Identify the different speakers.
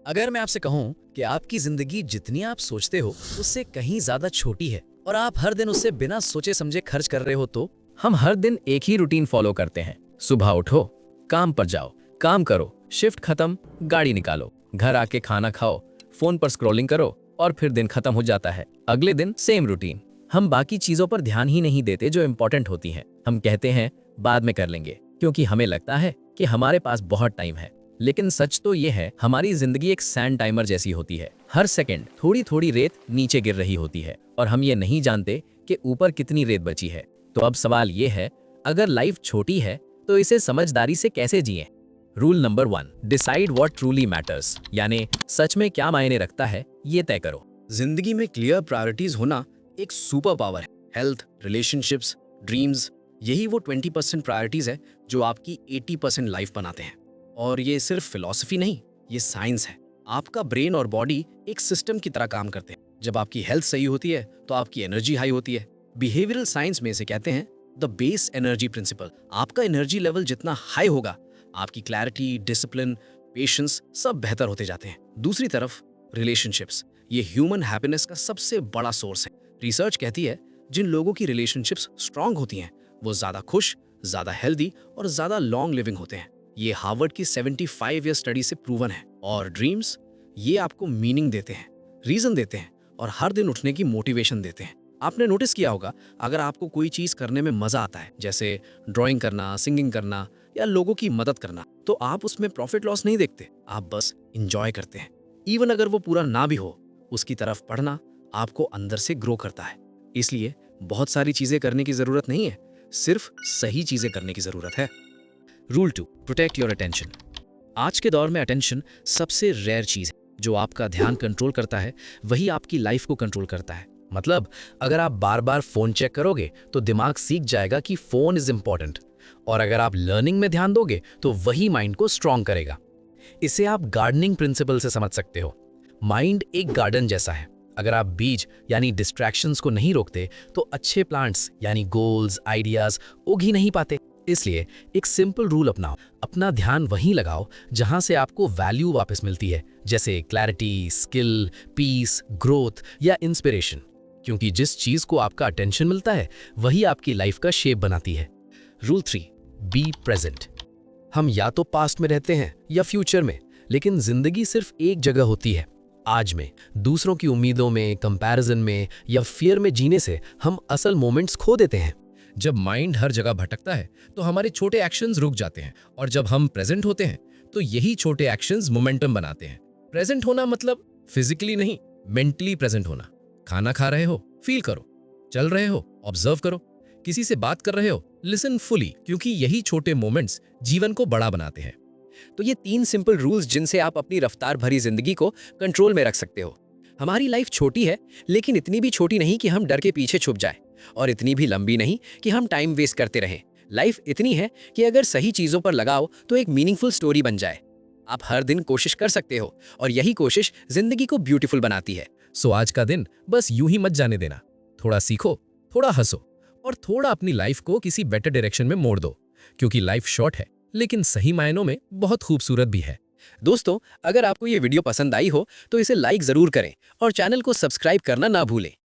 Speaker 1: अगर मैं आपसे कहूं कि आपकी जिंदगी जितनी आप सोचते हो उससे कहीं ज्यादा छोटी है और आप हर दिन उससे बिना सोचे समझे खर्च कर रहे हो तो
Speaker 2: हम हर दिन एक ही रूटीन फॉलो करते हैं। सुबह उठो, काम पर जाओ, काम करो, शिफ्ट खत्म, गाड़ी निकालो, घर आके खाना खाओ, फोन पर स्क्रॉलिंग करो और फिर दिन खत्म हो जाता है। अगले दिन सेम रूटीन। हम बाकी चीजों पर ध्यान ही नहीं देते जो इम्पोर्टेंट होती हैं। हम कहते हैं बाद में कर लेंगे क्योंकि हमें लगता है कि हमारे पास बहुत टाइम है। लेकिन सच तो ये है, हमारी जिंदगी एक सैंड टाइमर जैसी होती है। हर सेकंड थोड़ी थोड़ी रेत नीचे गिर रही होती है और हम ये नहीं जानते कि ऊपर कितनी रेत बची है। तो अब सवाल ये है, अगर लाइफ छोटी है तो इसे समझदारी से कैसे जिएं? Rule number 1, decide what truly matters, यानी सच में क्या मायने रखता है ये तय करो।
Speaker 1: जिंदगी में क्लियर प्रायोरिटीज होना एक सुपर पावर है। हेल्थ, रिलेशनशिप्स, ड्रीम्स, यही वो 20% प्रायोरिटीज है जो आपकी 80% लाइफ बनाते हैं। और ये सिर्फ फिलॉसफी नहीं, ये साइंस है। आपका ब्रेन और बॉडी एक सिस्टम की तरह काम करते हैं। जब आपकी हेल्थ सही होती है तो आपकी एनर्जी हाई होती है। बिहेवियरल साइंस में इसे कहते हैं द बेस एनर्जी प्रिंसिपल। आपका एनर्जी लेवल जितना हाई होगा, आपकी क्लैरिटी, डिसिप्लिन, पेशेंस सब बेहतर होते जाते हैं। दूसरी तरफ रिलेशनशिप्स, ये ह्यूमन हैप्पीनेस का सबसे बड़ा सोर्स है। रिसर्च कहती है जिन लोगों की रिलेशनशिप्स स्ट्रांग होती हैं वो ज्यादा खुश, ज्यादा हेल्दी और ज्यादा लॉन्ग लिविंग होते हैं। ये हार्वर्ड की 75 ईयर स्टडी से प्रूवन है। और ड्रीम्स, ये आपको मीनिंग देते हैं, रीजन देते हैं और हर दिन उठने की मोटिवेशन देते हैं। आपने नोटिस किया होगा, अगर आपको कोई चीज करने में मजा आता है, जैसे ड्राइंग करना, सिंगिंग करना या लोगों की मदद करना, तो आप उसमें प्रॉफिट लॉस नहीं देखते, आप बस इंजॉय करते हैं। इवन अगर वो पूरा ना भी हो, उसकी तरफ पढ़ना आपको अंदर से ग्रो करता है। इसलिए बहुत सारी चीजें करने की जरूरत नहीं है, सिर्फ सही चीजें करने की जरूरत है। Rule 2, protect your attention. आज के दौर में अटेंशन सबसे रेयर चीज है। जो आपका ध्यान कंट्रोल करता है वही आपकी लाइफ को कंट्रोल करता है। मतलब अगर आप बार बार फोन चेक करोगे तो दिमाग सीख जाएगा कि फोन इज इंपॉर्टेंट, और अगर आप लर्निंग में ध्यान दोगे तो वही माइंड को स्ट्रांग करेगा। इसे आप गार्डनिंग प्रिंसिपल से समझ सकते हो। माइंड एक गार्डन जैसा है। अगर आप बीज यानी डिस्ट्रैक्शंस को नहीं रोकते तो अच्छे प्लांट्स यानी गोल्स, आइडियाज उग ही नहीं पाते। इसलिए एक सिंपल रूल अपनाओ, अपना ध्यान वहीं लगाओ जहां से आपको वैल्यू वापस मिलती है, जैसे क्लैरिटी, स्किल, पीस, ग्रोथ या इंस्पिरेशन। क्योंकि जिस चीज को आपका अटेंशन मिलता है वही आपकी लाइफ का शेप बनाती है। Rule 3, be present. हम या तो पास्ट में रहते हैं या फ्यूचर में, लेकिन जिंदगी सिर्फ एक जगह होती है, आज में। दूसरों की उम्मीदों में, कंपैरिजन में या फियर में जीने से हम असल मोमेंट्स खो देते हैं।
Speaker 2: जब माइंड हर जगह भटकता है तो हमारे छोटे एक्शंस रुक जाते हैं, और जब हम प्रेजेंट होते हैं तो यही छोटे एक्शंस मोमेंटम बनाते हैं। प्रेजेंट होना मतलब फिजिकली नहीं, मेंटली प्रेजेंट होना। खाना खा रहे हो, फील करो। चल रहे हो, ऑब्जर्व करो। किसी से बात कर रहे हो, लिसन फुली, क्योंकि यही छोटे मोमेंट्स जीवन को बड़ा बनाते हैं।
Speaker 1: तो ये 3 सिंपल रूल्स जिनसे आप अपनी रफ्तार भरी जिंदगी को कंट्रोल में रख सकते हो। हमारी लाइफ छोटी है, लेकिन इतनी भी छोटी नहीं कि हम डर के पीछे छुप जाएं, और इतनी भी लंबी नहीं कि हम टाइम वेस्ट करते रहें। लाइफ इतनी है कि अगर सही चीजों पर लगाओ तो एक मीनिंगफुल स्टोरी बन जाए। आप हर दिन कोशिश कर सकते हो और यही कोशिश जिंदगी को ब्यूटीफुल बनाती है।
Speaker 2: सो आज का दिन बस यूं ही मत जाने देना। थोड़ा सीखो, थोड़ा हंसो और थोड़ा अपनी लाइफ को किसी बेटर डायरेक्शन में मोड़ दो, क्योंकि लाइफ शॉर्ट है लेकिन सही मायनों में बहुत खूबसूरत भी है।
Speaker 1: दोस्तों, अगर आपको ये वीडियो पसंद आई हो तो इसे लाइक जरूर करें और चैनल को सब्सक्राइब करना ना भूलें।